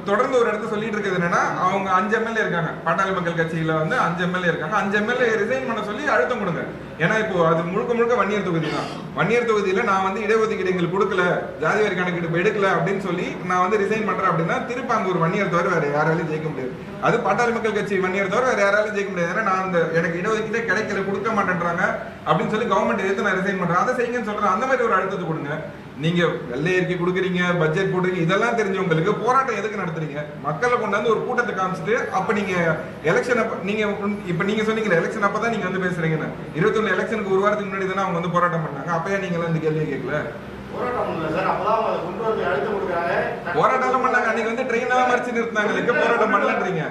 தொடர்ந்து ஒரு இடத்துல சொல்லிட்டு இருக்கிறது என்னன்னா, அவங்க 5 எம்எல்ஏ இருக்காங்க, பாட்டாளி மக்கள் கட்சியில வந்து 5 எம்எல்ஏ இருக்காங்க. 5 எம்எல்ஏ ரிசைன் பண்ண சொல்லி அழுத்தம் கொடுங்க. ஏன்னா இப்போ அது முழுக்க வன்னியர் தொகுதி தான். வன்னியர் தொகுதியில நான் வந்து இடஒதுக்கீடு எங்களுக்கு கொடுக்கல, ஜாதி வாரி கணக்கெடுப்பு எடுக்கல அப்படின்னு சொல்லி நான் வந்து ரிசைன் பண்றேன் அப்படின்னா, திருப்ப அங்க ஒரு வன்னியர் தவிர வேற யாராலையும் ஜெயிக்க முடியாது. அது பாட்டாளி மக்கள் கட்சி வன்னியர் தவிர வேற யாராலையும் ஜெயிக்க முடியாது. ஏன்னா நான் அந்த எனக்கு இடஒதுக்கீடே கிடைக்கல, கொடுக்க மாட்டேன்றாங்க அப்படின்னு சொல்லி கவர்மெண்ட் எடுத்து நான் ரிசைன் பண்றேன், அதை செய்யுங்கன்னு சொல்றேன். அந்த மாதிரி ஒரு அழுத்தத்தை கொடுங்க. நீங்க வெள்ளை அறிக்கை கொடுக்குறீங்க, பட்ஜெட் போடுறீங்க, இதெல்லாம் தெரிஞ்சவங்களுக்கு போராட்டம் எதுக்கு நடத்துறீங்க? மக்களை கொண்டாந்து ஒரு கூட்டத்தை காமிச்சிட்டு அப்ப நீங்க எலெக்ஷன் நீங்க இப்ப நீங்க சொன்னீங்க எலெக்ஷன் அப்பதான் நீங்க வந்து பேசுறீங்கன்னு. 21 எலெக்ஷனுக்கு ஒரு வாரத்துக்கு முன்னாடி தானே அவங்க வந்து போராட்டம் பண்ணாங்க. அப்பயே நீங்க எல்லாம் இந்த கேள்வியை கேட்கல. போராட்டம் பண்ணாங்க. அன்னைக்கு வந்து ட்ரெயின் எல்லாம் மறிச்சு நிறுத்தினாங்க. எங்க போராட்டம் பண்ணலன்றீங்க?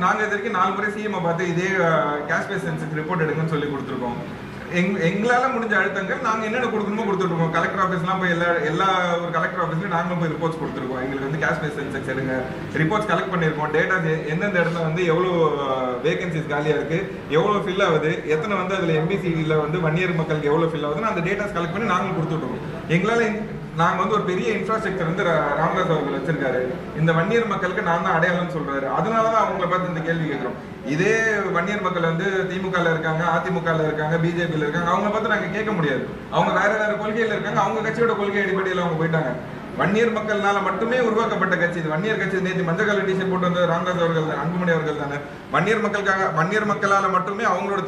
நாங்க இது வரைக்கும் 4 முறை சிஎம் பார்த்து இதே கேஷ் பேஸ் சென்சஸ் ரிப்போர்ட் எடுங்கன்னு சொல்லி கொடுத்துருக்கோம். எங்களால முடிஞ்ச அழுத்தங்கள் நாங்க என்னென்ன கொடுக்கணுமோ கொடுத்துருக்கோம். கலெக்டர் ஆஃபீஸ்லாம் போய் எல்லா ஒரு கலெக்டர் ஆஃபீஸ்லயும் நாங்களும் போய் ரிப்போர்ட்ஸ் கொடுத்துருக்கோம். எங்களுக்கு வந்து கேஷ் பேஸ் சென்சஸ் எடுங்க, ரிப்போர்ட்ஸ் கலெக்ட் பண்ணியிருக்கோம். டேட்டா எந்தெந்த இடத்துல வந்து எவ்வளோ வேகன்சிஸ் காலியா இருக்கு, எவ்வளோ ஃபில் ஆகுது, எத்தனை வந்து அதுல எம்பிசில வந்து வன்னியர் மக்களுக்கு எவ்வளோ ஃபில் ஆகுதுன்னு அந்த டேட்டாஸ் கலெக்ட் பண்ணி நாங்களும் கொடுத்துருக்கோம். எங்களால நாங்க வந்து ஒரு பெரிய இன்ஃப்ராஸ்ட்ரக்சர் வந்து ராமதாஸ் அவர்கள் வச்சிருக்காரு. இந்த வன்னியர் மக்களுக்கு நான் தான் அடையாளம்னு சொல்றாரு. அதனாலதான் அவங்களை பார்த்து இந்த கேள்வி கேட்கிறோம். இதே வன்னியர் மக்கள் வந்து திமுகல இருக்காங்க, அதிமுகல இருக்காங்க, பிஜேபியில இருக்காங்க. அவங்களை பார்த்து நாங்க கேட்க முடியாது. அவங்க வேற கொள்கையில இருக்காங்க. அவங்க கட்சியோட கொள்கை அடிப்படையில் அவங்க போயிட்டாங்க. வன்னியர் மக்கள்னால மட்டுமே உருவாக்கப்பட்ட கட்சி இது. வன்னியர் கட்சி நேற்று மஞ்சள் கலர் டிஷர்ட் போட்டு வந்து ராமதாஸ் அவர்கள், அன்புமணி அவர்கள் தானே. வன்னியர் மக்களால மட்டுமே, அவங்களோட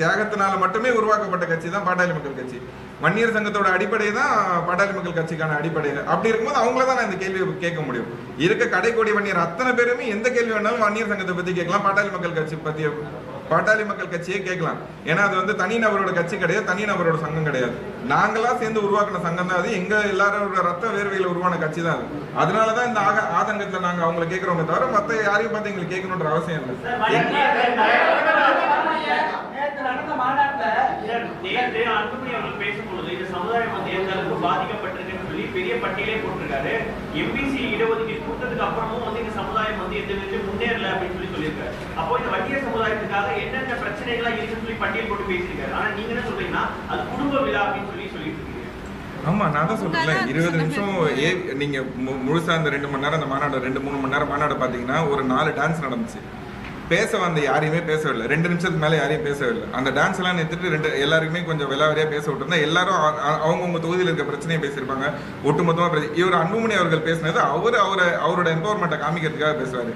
தியாகத்தினால மட்டுமே உருவாக்கப்பட்ட கட்சி தான் பாட்டாளி மக்கள் கட்சி. வன்னியர் சங்கத்தோட அடிப்படை தான் பாட்டாளி மக்கள் கட்சிக்கான அடிப்படை. அப்படி இருக்கும்போது அவங்கள தான் நான் இந்த கேள்வியை கேட்க முடியும். இருக்க கடைக்கோடி வன்னியர் அத்தனை பேருமே எந்த கேள்வி வேணாலும் வன்னியர் சங்கத்தை பத்தி கேட்கலாம், பாட்டாளி மக்கள் கட்சி பத்தி பாட்டாளி மக்கள் கட்சியே கேட்கலாம். ஏன்னா அது வந்து தனிநபரோட கட்சி கிடையாது, தனிநபரோட சங்கம் கிடையாது. நாங்களா சேர்ந்து உருவாக்கின சங்கம் தான் அது. எங்க எல்லாரோட ரத்த வேர்வையில உருவான கட்சி தான் அது. அதனாலதான் இந்த ஆதங்கத்துல நாங்க அவங்களை கேட்கிறோமே தவிர மத்த யாரையும் பார்த்து எங்களுக்கு கேட்கணுன்ற அவசியம் இல்லை. பேசும்போது இந்த சமுதாயம் வந்து எந்த அளவுக்கு பாதிக்கப்பட்டிருக்குன்னு சொல்லி பெரிய பட்டியலே போட்டிருக்காரு. எம்பிசி இடஒதுக்கீடு கொடுத்ததுக்கு அப்புறமும் வந்து இந்த சமுதாயம் வந்து எந்த விதத்திலும் முன்னேறல அப்படின்னு சொல்லியிருக்காரு. அப்போ இந்த வன்னியர் சமுதாயத்துக்காக என்னென்ன பிரச்சனைகளா இருக்குன்னு சொல்லி பட்டியல் போட்டு பேசியிருக்காரு. ஆனா நீங்க என்ன சொல்றீங்கன்னா அது குடும்ப விழா அப்படின்னு சொல்லிட்டு இருக்கீங்க. ஆமா, நான் தான் சொல்றேன். 20 நிமிஷம் நீங்க முழுசா அந்த 2 மணி நேரம் அந்த மாநாடு 2-3 மணி நேரம் மாநாடு பாத்தீங்கன்னா ஒரு 4 டான்ஸ் நடந்துச்சு. பேச வந்த யாரையுமே பேசவில்லை. 2 நிமிஷத்துக்கு மேலே யாரையும் பேசவில்லை. அந்த டான்ஸ் எல்லாம் நிறுத்திட்டு எல்லாருக்குமே கொஞ்சம் விலாவரியா பேச விட்டுருந்தா எல்லாரும் அவங்கவுங்க தொகுதியில் இருக்க பிரச்சனையை பேசியிருப்பாங்க. ஒட்டுமொத்தமாக இவர் அன்புமணி அவர்கள் பேசினது அவரோட எம்பவர்மெண்ட்டை காமிக்கிறதுக்காக பேசுவாரு.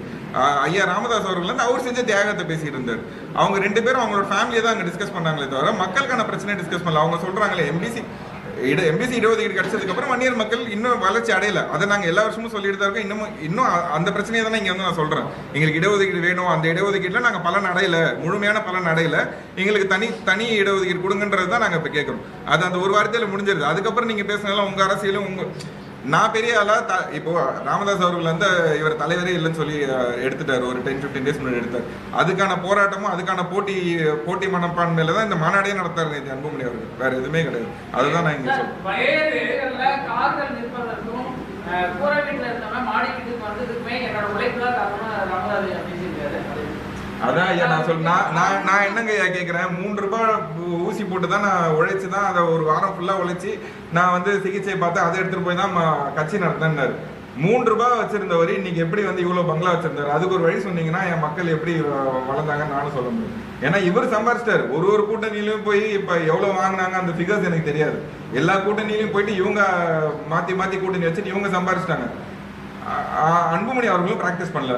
ஐயா ராமதாஸ் அவர்கள் வந்து அவர் செஞ்ச தியாகத்தை பேசிட்டு இருந்தார். அவங்க 2 பேரும் அவங்களோட ஃபேமிலியை தான் அங்கே டிஸ்கஸ் பண்ணாங்களே தவிர மக்களுக்கான பிரச்சனையை டிஸ்கஸ் பண்ணல. அவங்க சொல்றாங்களே எம்பிசி இடஒதுக்கீடு கிடைச்சதுக்கு அப்புறம் வன்னியர் மக்கள் இன்னும் வளர்ச்சி அடையல. அதை நாங்க எல்லா வருஷமும் சொல்லிட்டு தான் இருக்கோம். இன்னும் அந்த பிரச்சனையை தானே இங்க வந்து நான் சொல்றேன். எங்களுக்கு இடஒதுக்கீடு வேணும், அந்த இடஒதுக்கீடுல நாங்க பலன் அடையல, முழுமையான பலன் அடையல, எங்களுக்கு தனி இடஒதுக்கீடு கொடுங்கன்றது தான் நாங்க இப்ப கேட்கறோம். அது அந்த ஒரு வாரத்தையில முடிஞ்சிருது. அதுக்கப்புறம் நீங்க பேசினாலும் உங்க அரசியலும் நான் பெரிய ஆளா இப்போ ராமதாஸ் அவர்கள் வந்து இவர் தலைவரே இல்லைன்னு சொல்லி எடுத்துட்டாரு, ஒரு 10-15 டேஸ் முன்னாடி எடுத்தார். அதுக்கான போராட்டமும் அதுக்கான போட்டி மனப்பான்மையில தான் இந்த மாநாடே நடத்தாரு நேற்று அன்புமணி அவர்கள், வேற எதுவுமே கிடையாது. அதுதான் நான் இங்க சொல்றேன். கார்கள் நிற்பதற்கும் கூரை வீட்டுல இருந்தவன் மாடிக்கிட்டு வந்ததுக்குமே என்னோட உழைப்பு தான் காரணம் ராமதாஸ் பேசியிருக்காரு. அதான் ஐயா நான் நான் என்னங்க ஐயா கேட்குறேன், 3 ரூபாய் ஊசி போட்டு தான் நான் உழைச்சி தான் அதை ஒரு வாரம் ஃபுல்லாக உழைச்சி நான் வந்து சிகிச்சை பார்த்து அதை எடுத்துகிட்டு போய் தான் கட்சி நடத்தினார். 3 ரூபாய் வச்சிருந்தவர் இன்னைக்கு எப்படி வந்து இவ்வளோ பங்களா வச்சிருந்தாரு? அதுக்கு ஒரு வழி சொன்னீங்கன்னா என் மக்கள் எப்படி வளர்ந்தாங்கன்னு நானும் சொல்ல முடியும். ஏன்னா இவர் சம்பாரிச்சிட்டாரு. ஒரு கூட்டணியிலும் போய் இப்போ எவ்வளோ வாங்கினாங்க அந்த ஃபிகர்ஸ் எனக்கு தெரியாது. எல்லா கூட்டணியிலும் போயிட்டு இவங்க மாற்றி கூட்டணி வச்சுட்டு இவங்க சம்பாரிச்சிட்டாங்க. அன்புமணி அவர்களும் ப்ராக்டிஸ் பண்ணல,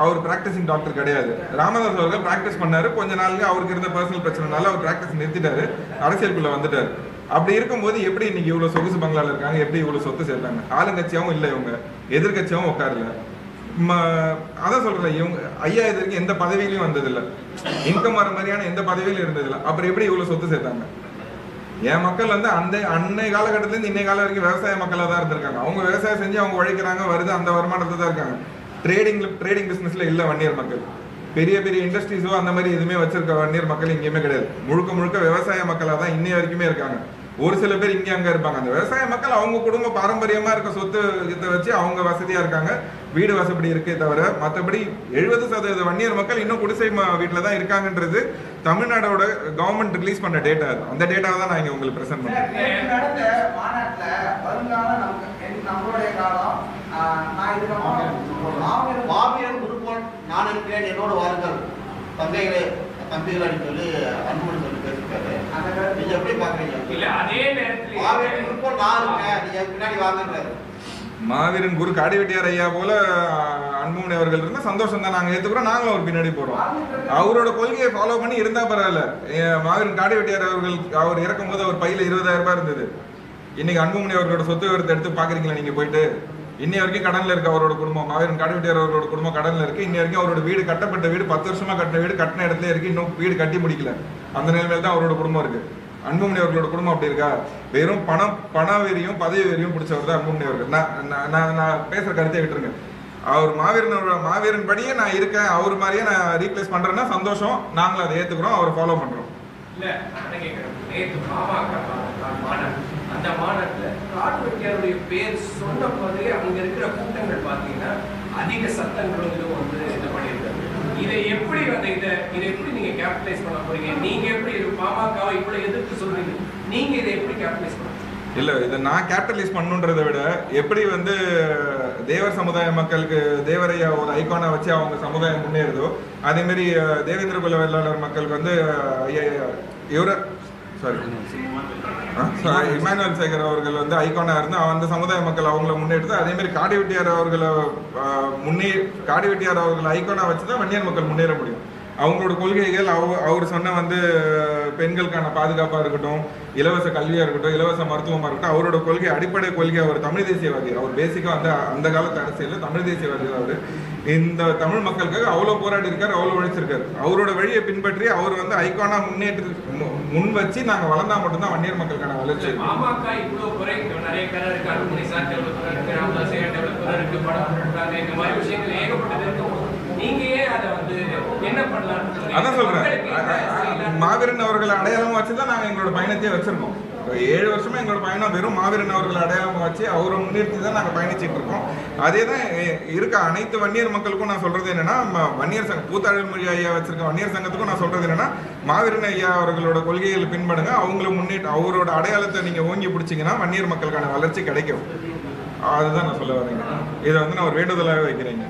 அவர் பிராக்டிசிங் டாக்டர் கிடையாது. ராமதாஸ் அவர்கள் பிராக்டிஸ் பண்ணாரு, கொஞ்ச நாளுக்கு அவருக்கு இருந்த பர்சனல் பிரச்சனைனால அவர் பிராக்டிஸ் நிறுத்திட்டாரு, அரசியலுக்குள்ள வந்துட்டாரு. அப்படி இருக்கும்போது எப்படி இன்னைக்கு இவ்வளவு சொகுசு பங்களால இருக்காங்க, எப்படி இவ்வளவு சொத்து சேர்த்தாங்க? ஆளுங்கட்சியாவும் இல்லை, இவங்க எதிர்கட்சியாவும் உட்காரல. அதான் சொல்றேன், இவங்க ஐயா இது வரைக்கும் எந்த பதவியிலையும் வந்ததில்லை, இன்கம் வர மாதிரியான எந்த பதவியிலும் இருந்ததில்லை. அப்புறம் எப்படி இவ்வளவு சொத்து சேர்த்தாங்க? என் மக்கள் வந்து அன்னை காலகட்டத்திலேருந்து இன்னை காலம் வரைக்கும் விவசாய மக்களாக தான் இருந்திருக்காங்க. அவங்க விவசாயம் செஞ்சு அவங்க உழைக்கிறாங்க, வருது, அந்த வருமானத்தை தான் இருக்காங்க. ட்ரேடிங் பிசினஸ்ல இல்ல வன்னியர் மக்கள். பெரிய இண்டஸ்ட்ரீஸோ அந்த மாதிரி எதுவுமே வச்சிருக்க வன்னியர் மக்கள் எங்கேயுமே கிடையாது. முழுக்க விவசாய மக்களாக தான் இன்னை வரைக்குமே இருக்காங்க. ஒரு சில பேர் இங்கே அங்கே இருப்பாங்க. அந்த விவசாய மக்கள் அவங்க குடும்ப பாரம்பரியமா இருக்க சொத்து இதை வச்சு அவங்க வசதியா இருக்காங்க, வீடு வசதி இருக்கே தவிர மற்றபடி 70% வன்னியர் மக்கள் இன்னும் குடிசை வீட்டில் தான் இருக்காங்கன்றது தமிழ்நாடோட கவர்மெண்ட் ரிலீஸ் பண்ண டேட்டா. அந்த டேட்டாவை தான் நான் இங்கே உங்களுக்கு ப்ரெசென்ட் பண்ணுறேன். நம்மளுடைய காலம் மாவீரன் குருபோல் நான் இருக்கிறேன் என்னோட வாருங்கள் தம்பிகள் சொல்லி அன்புமணி சொல்லி பேசிருக்காரு. நீங்க எப்படி பாக்குறீங்க? இல்ல அதே நேரத்துல மாவீரன் குருபோல் நான் இருக்கேன், நீங்க பின்னாடி வாங்குறாரு. மாவீரன் குரு காடிவெட்டியார் ஐயா போல அன்புமணி அவர்கள் இருந்தா சந்தோஷம் தான், நாங்க ஏத்துக்கிறோம், நாங்களும் அவர் பின்னாடி போறோம். அவரோட கொள்கையை ஃபாலோ பண்ணி இருந்தா பரவாயில்ல. மாவீரன் காடிவெட்டியார் அவர்கள் அவர் இறக்கும் போது அவர் பையில 20,000 ரூபாய் இருந்தது. இன்னைக்கு அன்புமணி அவர்களோட சொத்து விவரத்தை எடுத்து பாக்குறீங்களா நீங்க போயிட்டு? இன்னை வரைக்கும் கடன்ல இருக்கு அவரோட குடும்பம். மாவீரன் காடிவெட்டியார் அவர்களோட குடும்பம் கடன்ல இருக்கு. இன்னை வரைக்கும் அவரோட வீடு கட்டப்பட்ட வீடு 10 வருஷமா கட்டின வீடு கட்டின இடத்துல இருக்கு, இன்னும் வீடு கட்டி முடிக்கல. அந்த நிலைமையில தான் அவரோட குடும்பம் இருக்கு. அன்புமணி அவர்களோட குடும்பம் அப்படி இருக்கா? வெறும் பண வெறியும் பதவி வெறியும் பிடிச்சவர் தான் அன்புமணி அவர்கள். நான் பேசுற கருத்தை விட்டுருங்க. அவர் மாவீரன் படியே நான் இருக்கேன், அவர் மாதிரியே நான் ரீப்ளேஸ் பண்றேன்னா சந்தோஷம், நாங்களும் அதை ஏத்துக்கிறோம், அவரை ஃபாலோ பண்றோம். இல்ல அத கேக்குறேன். நேத்து அந்த மாநாட்டுல காடுவெட்டியாருடைய பேர் சொன்ன போதே அங்க இருக்கிற கூட்டங்கள் பாத்தீங்கன்னா அதிக சத்தங்களும் இதுவும் வந்து இது பண்ணியிருக்காங்க. இதை எப்படி இதை எப்படி நீங்க கேபிட்டலைஸ் பண்ண போறீங்க? நீங்க எப்படி பாமகவை இவ்வளவு எதிர்த்து சொல்றீங்க, நீங்க இதை எப்படி கேபிட்டலைஸ் பண்ண? இல்ல இதை நான் கேபிட்டலைஸ் பண்ணுன்றதை விட எப்படி வந்து தேவர் சமுதாய மக்களுக்கு தேவரையா ஒரு ஐகானை வச்சு அவங்க சமுதாயம் முன்னேறுதோ அதே மாதிரி தேவேந்திர குல வேளாளர் மக்களுக்கு வந்து இமானுவேல் சேகர் அவர்கள் வந்து ஐகானா இருந்து அந்த சமுதாய மக்கள் அவங்கள முன்னேற்றது. அதே மாதிரி காடிவெட்டியார் அவர்களை காடிவெட்டியார் அவர்கள் ஐகானா வச்சுதான் வன்னியர் மக்கள் முன்னேற முடியும். அவங்களோட கொள்கைகள் அவர் சொன்ன வந்து பெண்களுக்கான பாதுகாப்பாக இருக்கட்டும், இலவச கல்வியாக இருக்கட்டும், இலவச மருத்துவமாக இருக்கட்டும், அவரோட கொள்கை அடிப்படை கொள்கை அவர் தமிழ் தேசியவாதி. அவர் பேசிக்காக அந்த காலத்து அரசியலில் தமிழ் தேசியவாதி தான். அவர் இந்த தமிழ் மக்களுக்காக அவ்வளோ போராடி இருக்காரு, அவ்வளோ உழைச்சிருக்காரு. அவரோட வழியை பின்பற்றி அவர் வந்து ஐகானா முன் வச்சு நாங்கள் வளர்ந்தா மட்டும்தான் வன்னியர் மக்களுக்கான வளர்ச்சி. பாமக இவ்வளோ குறை நிறைய பேர் இருக்கு, அன்புமணி சார் டெவலப்பர் இருக்கு, ராமதாஸ் டெவலப்பர் இருக்கு, படம் போட்டுருக்காங்க, இந்த மாதிரி விஷயங்கள் ஏகப்பட்டது இருக்கும். நீங்க ஏன் அதை வந்து என்ன பண்ணலாம்? அதான் சொல்றேன், மாவீரன் அவர்களை அடையாளமா வச்சுதான் நாங்க எங்களோட பயணத்தையே வச்சிருக்கோம். 7 வருஷமா எங்களோட பயணம் வெறும் மாவீரன் அவர்களை அடையாளமா வச்சு அவரை முன்னிறுத்தி தான் நாங்க பயணிச்சுட்டு இருக்கோம். அதே தான் இருக்க அனைத்து வன்னியர் மக்களுக்கும் நான் சொல்றது என்னன்னா, வன்னியர் சங்கம் கூத்தாளர் மொழி ஐயா வச்சிருக்க வன்னியர் சங்கத்துக்கும் நான் சொல்றது என்னன்னா, மாவீரன் ஐயா அவர்களோட கொள்கைகளை பின்படுங்க, அவங்கள முன்னேற்ற அவரோட அடையாளத்தை நீங்க ஓங்கி பிடிச்சிங்கன்னா வன்னியர் மக்களுக்கான வளர்ச்சி கிடைக்கும். அதுதான் நான் சொல்ல வரேங்க. இதை வந்து நான் ஒரு வேண்டுதலாக வைக்கிறேங்க.